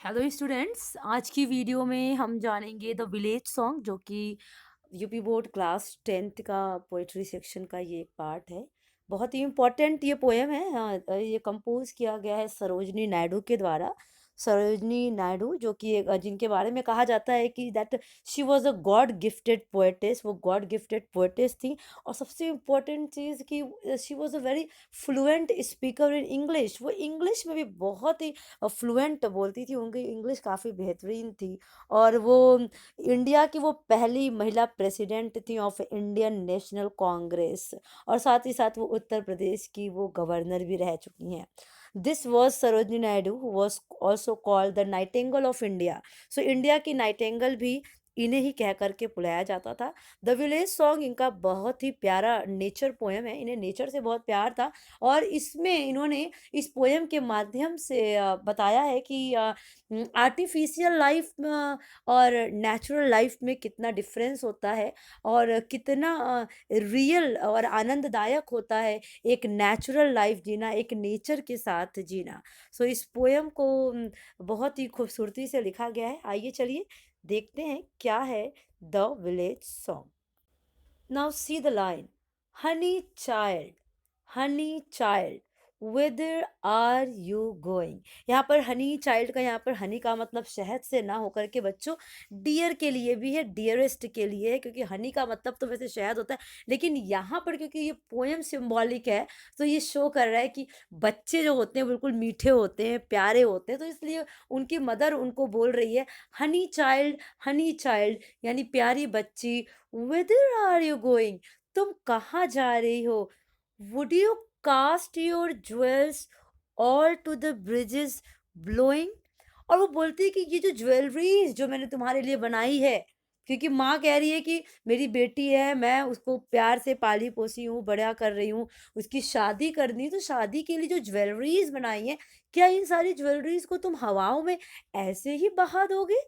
Hello students, आज की video में हम जानेंगे द विलेज सॉन्ग, जो कि यूपी बोर्ड क्लास 10th का पोइट्री सेक्शन का ये एक पार्ट है। बहुत ही इम्पोर्टेंट ये पोएम है। ये कंपोज किया गया है सरोजनी नायडू के द्वारा। सरोजनी नायडू जो कि जिनके बारे में कहा जाता है कि that she was a God gifted poetess, वो गॉड गिफ्टेड पोएटेस थी। और सबसे इम्पोर्टेंट चीज़ कि she was a very fluent speaker in English. वो इंग्लिश में भी बहुत ही फ्लुएंट बोलती थी, उनकी इंग्लिश काफ़ी बेहतरीन थी। और वो इंडिया की वो पहली महिला प्रेसिडेंट थी ऑफ इंडियन नेशनल कांग्रेस। और साथ ही साथ वो उत्तर प्रदेश की वो गवर्नर भी रह चुकी हैं। This was Sarojini Naidu was also called the Nightingale of India. So India की नाइटिंगेल भी इन्हें ही कह करके बुलाया जाता था। द विलेज सॉन्ग इनका बहुत ही प्यारा नेचर पोएम है, इन्हें नेचर से बहुत प्यार था। और इसमें इन्होंने इस पोएम के माध्यम से बताया है कि आर्टिफिशियल लाइफ और नेचुरल लाइफ में कितना डिफरेंस होता है, और कितना रियल और आनंददायक होता है एक नेचुरल लाइफ जीना, एक नेचर के साथ जीना। सो इस पोएम को बहुत ही खूबसूरती से लिखा गया है। आइए चलिए देखते हैं क्या है the village song. Now see the line. Honey child, whither are you going? यहाँ पर हनी चाइल्ड का, यहाँ पर हनी का मतलब शहद से ना होकर के बच्चों डियर के लिए भी है, डियरेस्ट के लिए है, क्योंकि हनी का मतलब तो वैसे शहद होता है। लेकिन यहाँ पर क्योंकि ये पोएम सिंबॉलिक है, तो ये शो कर रहा है कि बच्चे जो होते हैं बिल्कुल मीठे होते हैं, प्यारे होते हैं। तो इसलिए उनकी मदर उनको बोल रही है हनी चाइल्ड, यानी प्यारी बच्ची। Whither are you going? तुम कहाँ जा रही हो? Would you cast your jewels all to the bridges blowing? और वो बोलती है कि ये जो ज्वेलरीज जो मैंने तुम्हारे लिए बनाई है, क्योंकि माँ कह रही है कि मेरी बेटी है, मैं उसको प्यार से पाली पोसी हूँ, बड़ा कर रही हूँ, उसकी शादी करनी है, तो शादी के लिए जो ज्वेलरीज बनाई है, क्या इन सारी ज्वेलरीज को तुम हवाओं में ऐसे ही बहा दोगे?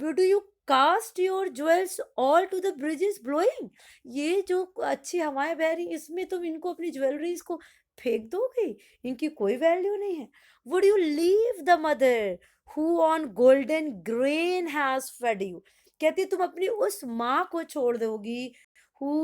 Would you cast your jewels all to the bridges blowing? ये जो अच्छी हवाएं बह रही, इसमें तुम इनको अपनी ज्वेलरीज को फेंक दोगे? इनकी कोई वैल्यू नहीं है। Would you leave the mother who on golden grain has fed you? कहती तुम अपनी उस माँ को छोड़ दोगी who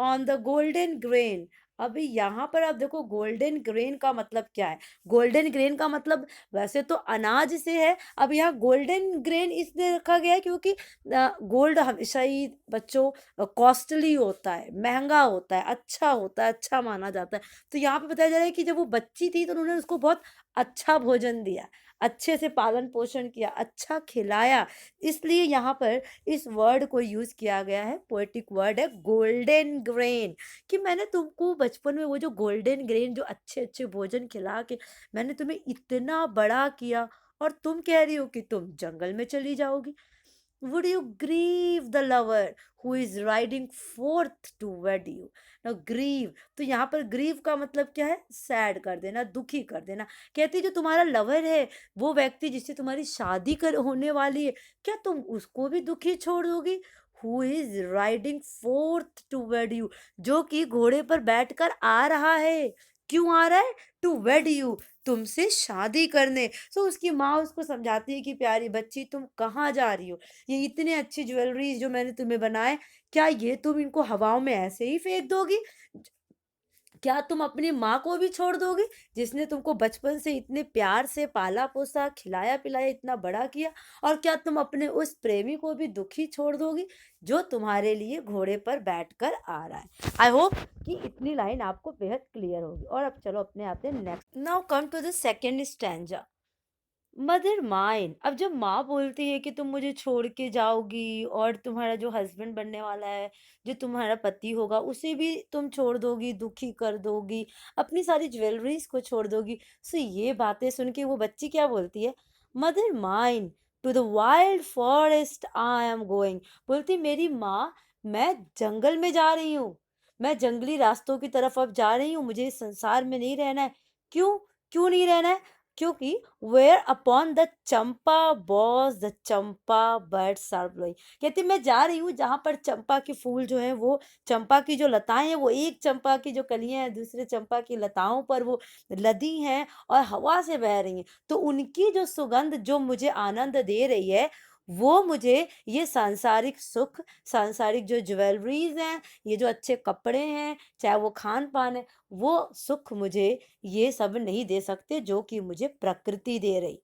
on the golden grain। अभी यहाँ पर आप देखो गोल्डन ग्रेन का मतलब क्या है। गोल्डन ग्रेन का मतलब वैसे तो अनाज से है। अब यहाँ गोल्डन ग्रेन इसलिए रखा गया है क्योंकि गोल्ड हमेशा ही बच्चों कॉस्टली होता है, महंगा होता है, अच्छा होता है, अच्छा माना जाता है। तो यहाँ पे बताया जा रहा है कि जब वो बच्ची थी तो उन्होंने उसको बहुत अच्छा भोजन दिया, अच्छे से पालन पोषण किया, अच्छा खिलाया। इसलिए यहाँ पर इस वर्ड को यूज किया गया है, पोएटिक वर्ड है गोल्डन ग्रेन। कि मैंने तुमको बचपन में वो जो गोल्डन ग्रेन, जो अच्छे अच्छे भोजन खिला के मैंने तुम्हें इतना बड़ा किया, और तुम कह रही हो कि तुम जंगल में चली जाओगी। Would you grieve the lover who is riding forth to wed you? ना ग्रीव, तो यहाँ पर ग्रीव का मतलब क्या है? सैड कर देना, दुखी कर देना। कहती जो तुम्हारा लवर है, वो व्यक्ति जिससे तुम्हारी शादी कर होने वाली है, क्या तुम उसको भी दुखी छोड़ दोगी? Who is riding forth to wed you, जो कि घोड़े पर बैठकर आ रहा है। क्यों आ रहा है? टू वेड यू, तुमसे शादी करने। सो उसकी माँ उसको समझाती है कि प्यारी बच्ची तुम कहाँ जा रही हो? ये इतने अच्छी ज्वेलरीज जो मैंने तुम्हें बनाए, क्या ये तुम इनको हवाओं में ऐसे ही फेंक दोगी? क्या तुम अपनी माँ को भी छोड़ दोगे, जिसने तुमको बचपन से इतने प्यार से पाला पोसा, खिलाया पिलाया, इतना बड़ा किया? और क्या तुम अपने उस प्रेमी को भी दुखी छोड़ दोगी, जो तुम्हारे लिए घोड़े पर बैठकर आ रहा है? आई होप कि इतनी लाइन आपको बेहद क्लियर होगी। और अब चलो अपने आते हैं next. Now come to the second stanza. Mother mine, अब जब माँ बोलती है कि तुम मुझे छोड़ के जाओगी, और तुम्हारा जो हस्बैंड बनने वाला है, जो तुम्हारा पति होगा, उसे भी तुम छोड़ दोगी, दुखी कर दोगी, अपनी सारी ज्वेलरीज को छोड़ दोगी। सो ये बातें सुन के वो बच्ची क्या बोलती है? Mother mine, to the wild forest I am going. बोलती मेरी माँ, मैं जंगल में जा रही हूँ, मैं जंगली रास्तों की तरफ अब जा रही हूँ, मुझे इस संसार में नहीं रहना है। क्यों? क्यों नहीं रहना है? क्योंकि where upon the champa boughs the champa birds are blowing. कहती मैं जा रही हूँ जहाँ पर चंपा के फूल जो हैं वो चंपा की जो लताएं हैं वो एक चंपा की जो कलियां हैं दूसरे चंपा की लताओं पर वो लदी हैं और हवा से बह रही हैं। तो उनकी जो सुगंध जो मुझे आनंद दे रही है वो मुझे ये सांसारिक सुख, सांसारिक जो ज्वेलरीज हैं, ये जो अच्छे कपड़े हैं, चाहे वो खान पान है, वो सुख मुझे ये सब नहीं दे सकते जो कि मुझे प्रकृति दे रही।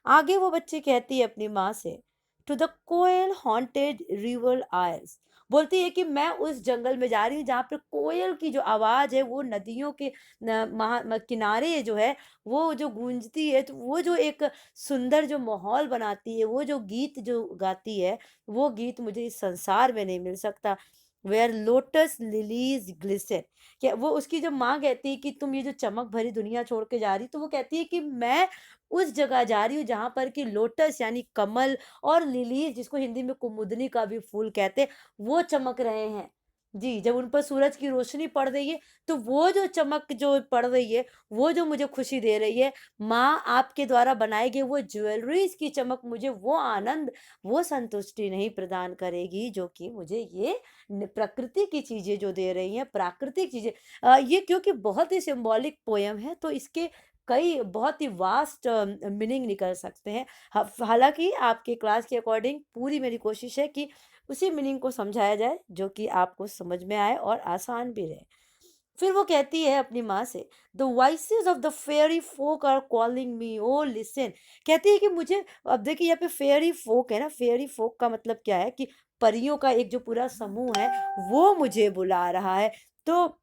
आगे वो बच्ची कहती है अपनी माँ से, to the koel haunted river isles. बोलती है कि मैं उस जंगल में जा रही हूँ जहाँ पे कोयल की जो आवाज है वो नदियों के किनारे जो है वो जो गूंजती है, तो वो जो एक सुंदर जो माहौल बनाती है, वो जो गीत जो गाती है, वो गीत मुझे इस संसार में नहीं मिल सकता। Where lotus lilies glisten. क्या वो उसकी जब माँ कहती है कि तुम ये जो चमक भरी दुनिया छोड़ के जा रही, तो वो कहती है कि मैं उस जगह जा रही हूँ जहाँ पर कि लोटस यानी कमल और लिलीज जिसको हिंदी में कुमुदनी का भी फूल कहते हैं, वो चमक रहे हैं। जी, जब उन पर सूरज की रोशनी पड़ रही है, तो वो जो चमक जो पड़ रही है, वो जो मुझे खुशी दे रही है, माँ आपके द्वारा बनाए गए वो ज्वेलरीज़ की चमक मुझे वो आनंद, वो संतुष्टि नहीं प्रदान करेगी जो कि मुझे ये प्रकृति की चीज़ें जो दे रही हैं, प्राकृतिक चीज़ें। ये क्योंकि बहुत ही सिंबॉलिक पोयम है, तो इसके कई बहुत ही वास्ट मीनिंग निकल सकते हैं। हालाँकि आपके क्लास के अकॉर्डिंग पूरी मेरी कोशिश है कि उसी मीनिंग को समझाया जाए जो कि आपको समझ में आए और आसान भी रहे। फिर वो कहती है अपनी माँ से, the voices of the fairy folk are calling me, oh listen. कहती है कि मुझे, अब देखिए यहाँ पे फेयरी फोक है ना, फेयरी फोक का मतलब क्या है कि परियों का एक जो पूरा समूह है वो मुझे बुला रहा है। तो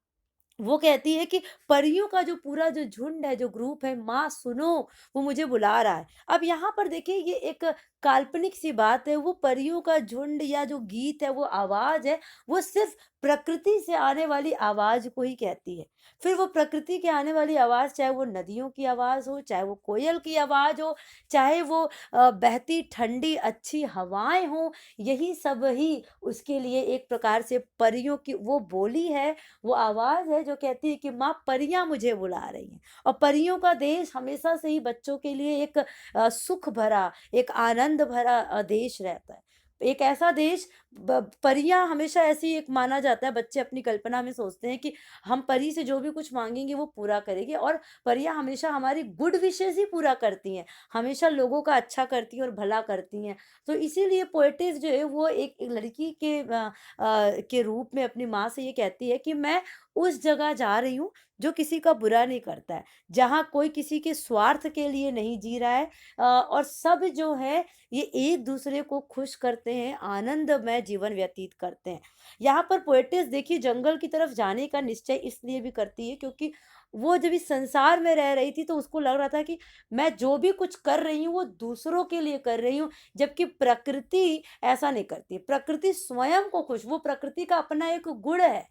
वो कहती है कि परियों का जो पूरा जो झुंड है, जो ग्रुप है, माँ सुनो, वो मुझे बुला रहा है। अब यहाँ पर देखिए ये एक काल्पनिक सी बात है, वो परियों का झुंड या जो गीत है, वो आवाज़ है, वो सिर्फ़ प्रकृति से आने वाली आवाज़ को ही कहती है। फिर वो प्रकृति की आने वाली आवाज़, चाहे वो नदियों की आवाज़ हो, चाहे वो कोयल की आवाज़ हो, चाहे वो बहती ठंडी अच्छी हवाएँ हों, यही सब ही उसके लिए एक प्रकार से परियों की वो बोली है, वो आवाज़ है जो कहती है कि माँ परियाँ मुझे बुला रही हैं। और परियों का देश हमेशा से ही बच्चों के लिए एक सुख भरा, एक आनंद भरा देश रहता है। एक ऐसा देश, परियां हमेशा ऐसी एक माना जाता है, बच्चे अपनी कल्पना में सोचते हैं कि हम परी से जो भी कुछ मांगेंगे वो पूरा करेंगे, और परियां हमेशा हमारी गुड विशेस ही पूरा करती हैं, हमेशा लोगों का अच्छा करती हैं और भला करती हैं। तो इसीलिए पोएटिस जो है वो एक लड़की के रूप में अपनी माँ से ये कहती है कि मैं उस जगह जा रही हूँ जो किसी का बुरा नहीं करता है, जहाँ कोई किसी के स्वार्थ के लिए नहीं जी रहा है, और सब जो है ये एक दूसरे को खुश करते हैं, आनंदमय जीवन व्यतीत करते हैं। यहाँ पर पोएटिस देखिए जंगल की तरफ जाने का निश्चय इसलिए भी करती है क्योंकि वो जब इस संसार में रह रही थी तो उसको लग रहा था कि मैं जो भी कुछ कर रही हूँ वो दूसरों के लिए कर रही हूँ, जबकि प्रकृति ऐसा नहीं करती। प्रकृति स्वयं को खुश, वो प्रकृति का अपना एक गुण है।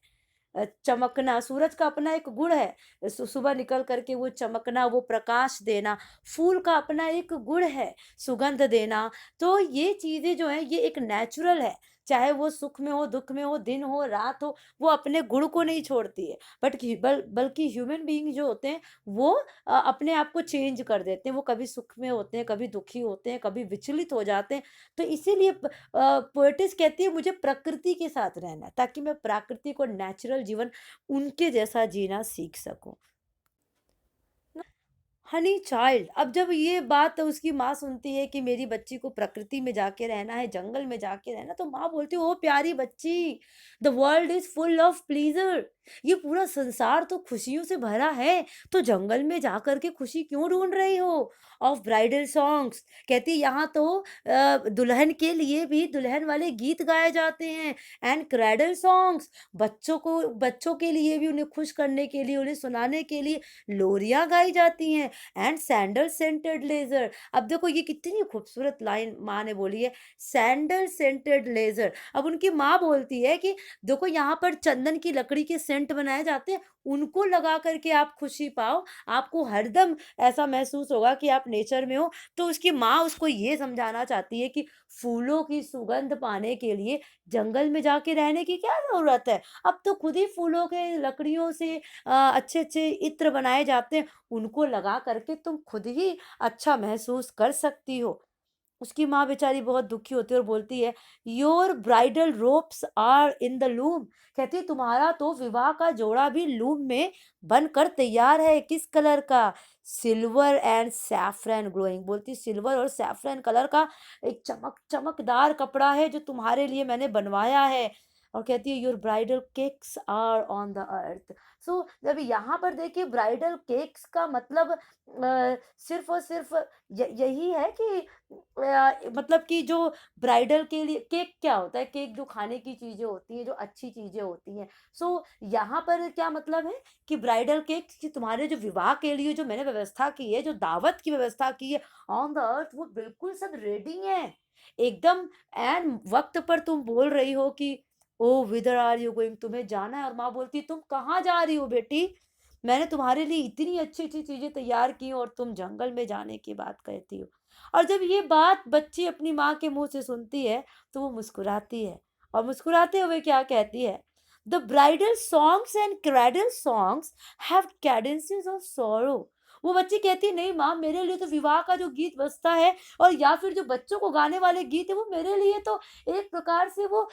चमकना, सूरज का अपना एक गुण है, सुबह निकल करके वो चमकना, वो प्रकाश देना। फूल का अपना एक गुण है, सुगंध देना। तो ये चीज़ें जो हैं ये एक नेचुरल है, चाहे वो सुख में हो, दुःख में हो, दिन हो, रात हो, वो अपने गुण को नहीं छोड़ती है। बल्कि ह्यूमन बीइंग जो होते हैं वो अपने आप को चेंज कर देते हैं। वो कभी सुख में होते हैं, कभी दुखी होते हैं, कभी विचलित हो जाते हैं। तो इसीलिए पोएटिस कहती है मुझे प्रकृति के साथ रहना है, ताकि मैं प्राकृतिक और नेचुरल जीवन उनके जैसा जीना सीख सकूं। हनी चाइल्ड, अब जब ये बात उसकी माँ सुनती है कि मेरी बच्ची को प्रकृति में जाके रहना है, जंगल में जाके रहना, तो माँ बोलती है ओ प्यारी बच्ची, the world is full of pleaser. ये पूरा संसार तो खुशियों से भरा है, तो जंगल में जा कर के खुशी क्यों ढूंढ रही हो? ऑफ ब्राइडल सॉन्ग्स, कहती यहाँ तो दुल्हन के लिए भी दुल्हन वाले गीत गाए जाते हैं, एंड क्रेडल सॉन्ग्स, बच्चों के लिए भी, उन्हें खुश करने के लिए, उन्हें सुनाने के लिए लोरियां गाई जाती हैं, एंड सैंडल सेंटेड लेजर। अब देखो ये कितनी खूबसूरत लाइन माँ ने बोली है, सैंडल सेंटेड लेजर। अब उनकी माँ बोलती है कि देखो यहाँ पर चंदन की लकड़ी के सेंट बनाए जाते हैं, उनको लगा करके आप खुशी पाओ, आपको हरदम ऐसा महसूस होगा कि आप नेचर में हो। तो उसकी माँ उसको ये समझाना चाहती है कि फूलों की सुगंध पाने के लिए जंगल में जाके रहने की क्या जरूरत है? अब तो खुद ही फूलों के लकड़ियों से अच्छे अच्छे इत्र बनाए जाते हैं, उनको लगा करके तुम खुद ही अच्छा महसूस कर सकती हो। उसकी माँ बेचारी बहुत दुखी होती है और बोलती है, your bridal robes are in the loom. कहती है तुम्हारा तो विवाह का जोड़ा भी लूम में बनकर तैयार है। किस कलर का? Silver and saffron glowing. बोलती सिल्वर और सैफरन कलर का एक चमकदार कपड़ा है जो तुम्हारे लिए मैंने बनवाया है। और कहती है your bridal cakes are on the earth. So जब यहाँ पर देखिए ब्राइडल केक्स का मतलब सिर्फ और सिर्फ यही है कि मतलब कि जो ब्राइडल के लिए केक क्या होता है? केक जो खाने की चीज़ें होती हैं, जो अच्छी चीज़ें होती हैं। सो यहाँ पर क्या मतलब है कि ब्राइडल केक कि तुम्हारे जो विवाह के लिए जो मैंने व्यवस्था की है, जो दावत की व्यवस्था की है ऑन द अर्थ, वो बिल्कुल सब रेडी है। एकदम ऐन वक़्त पर तुम बोल रही हो कि ओह! Whether are you going? तुम्हें जाना है। और माँ बोलती है, तुम कहाँ जा रही हो बेटी? मैंने तुम्हारे लिए इतनी अच्छी-अच्छी चीज़ें तैयार की हैं और तुम जंगल में जाने की बात कहती हो। और जब ये बात बच्ची अपनी माँ के मुँह से सुनती है, तो वो मुस्कुराती है और मुस्कुराते हुए क्या कहती है, "the bridal songs and cradle songs have cadences of sorrow." वो बच्ची कहती है, "नहीं माँ, मेरे लिए तो विवाह का जो गीत बजता है और या फिर जो बच्चों को गाने वाले गीत हैं, वो मेरे लिए तो एक प्रकार से वो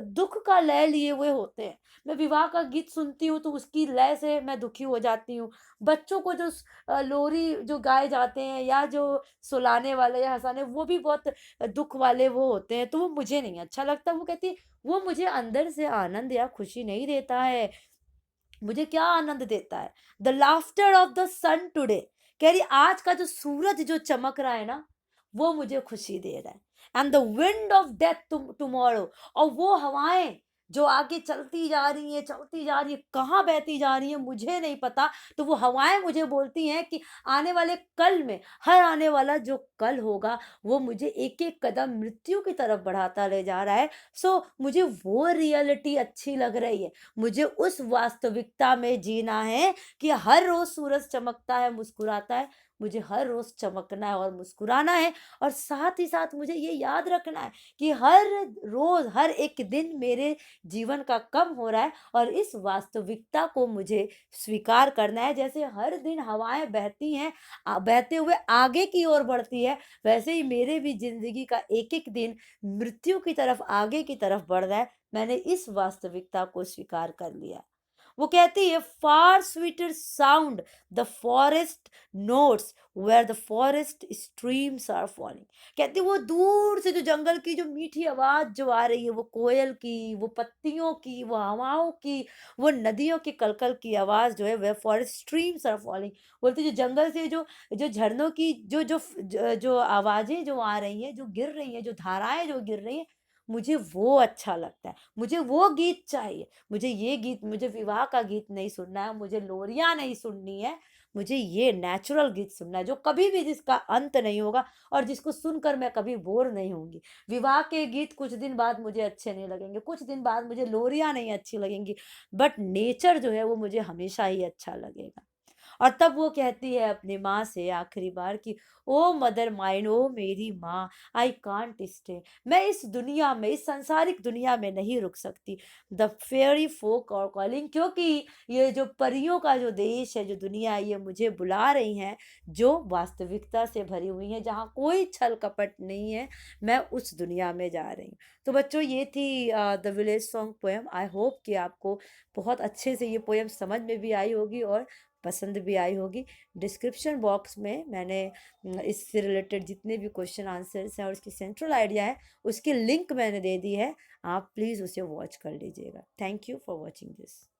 दुःख का लय लिए हुए होते हैं। मैं विवाह का गीत सुनती हूँ, तो उसकी लय से मैं दुखी हो जाती हूँ। बच्चों को जो लोरी जो गाए जाते हैं या जो सुलाने वाले या हँसाने वो भी बहुत दुःख वाले वो होते हैं, तो वो मुझे नहीं अच्छा लगता। वो कहती है, "वो मुझे अंदर से आनंद या खुशी नहीं देता है। मुझे क्या आनंद देता है? The laughter of the sun today." कह रही आज का जो सूरज जो चमक रहा है ना, वो मुझे खुशी दे रहा है। And the wind of death tomorrow. और वो हवाएं जो आगे चलती जा रही है, कहाँ बहती जा रही है मुझे नहीं पता। तो वो हवाएं मुझे बोलती हैं कि आने वाले कल में, हर आने वाला जो कल होगा, वो मुझे एक एक कदम मृत्यु की तरफ बढ़ाता ले जा रहा है। सो मुझे वो रियलिटी अच्छी लग रही है। मुझे उस वास्तविकता में जीना है कि हर रोज सूरज चमकता है, मुस्कुराता है। मुझे हर रोज चमकना है और मुस्कुराना है। और साथ ही साथ मुझे ये याद रखना है कि हर रोज, हर एक दिन मेरे जीवन का कम हो रहा है और इस वास्तविकता को मुझे स्वीकार करना है। जैसे हर दिन हवाएं बहती हैं, बहते हुए आगे की ओर बढ़ती है, वैसे ही मेरे भी जिंदगी का एक एक दिन मृत्यु की तरफ, आगे की तरफ बढ़ रहा है। मैंने इस वास्तविकता को स्वीकार कर लिया। वो कहती है, far sweeter sound the forest notes where the forest streams are falling. कहती है, वो दूर से जो जंगल की जो मीठी आवाज जो आ रही है, वो कोयल की, वो पत्तियों की, वो हवाओं की, वो नदियों की कलकल की आवाज जो है, वह फॉरेस्ट स्ट्रीम्स आर फॉलिंग। बोलती जो जंगल से जो झरनों की जो आवाजें जो आ रही हैं, जो गिर रही हैं, जो धाराएं जो गिर रही हैं, मुझे वो अच्छा लगता है। मुझे वो गीत चाहिए। मुझे ये गीत, मुझे विवाह का गीत नहीं सुनना है, मुझे लोरियाँ नहीं सुननी है। मुझे ये नेचुरल गीत सुनना है जो कभी भी, जिसका अंत नहीं होगा और जिसको सुनकर मैं कभी बोर नहीं होंगी। विवाह के गीत कुछ दिन बाद मुझे अच्छे नहीं लगेंगे, कुछ दिन बाद मुझे लोरियाँ नहीं अच्छी लगेंगी, बट नेचर जो है वो मुझे हमेशा ही अच्छा लगेगा। और तब वो कहती है अपनी माँ से आखिरी बार कि ओ मदर माइन, ओ मेरी माँ, आई कांट स्टे। मैं इस दुनिया में, इस सांसारिक दुनिया में नहीं रुक सकती। द फेयरी फोक और कॉलिंग, क्योंकि ये जो परियों का जो देश है, जो दुनिया है, ये मुझे बुला रही हैं, जो वास्तविकता से भरी हुई है, जहाँ कोई छल कपट नहीं है। मैं उस दुनिया में जा रही हूँ। तो बच्चों, ये थी the village song poem. I hope कि आपको बहुत अच्छे से ये पोएम समझ में भी आई होगी और पसंद भी आई होगी। डिस्क्रिप्शन बॉक्स में मैंने इससे रिलेटेड जितने भी क्वेश्चन आंसर्स हैं और उसकी सेंट्रल आइडिया है, उसकी लिंक मैंने दे दी है। आप प्लीज़ उसे वॉच कर लीजिएगा। Thank you for watching this.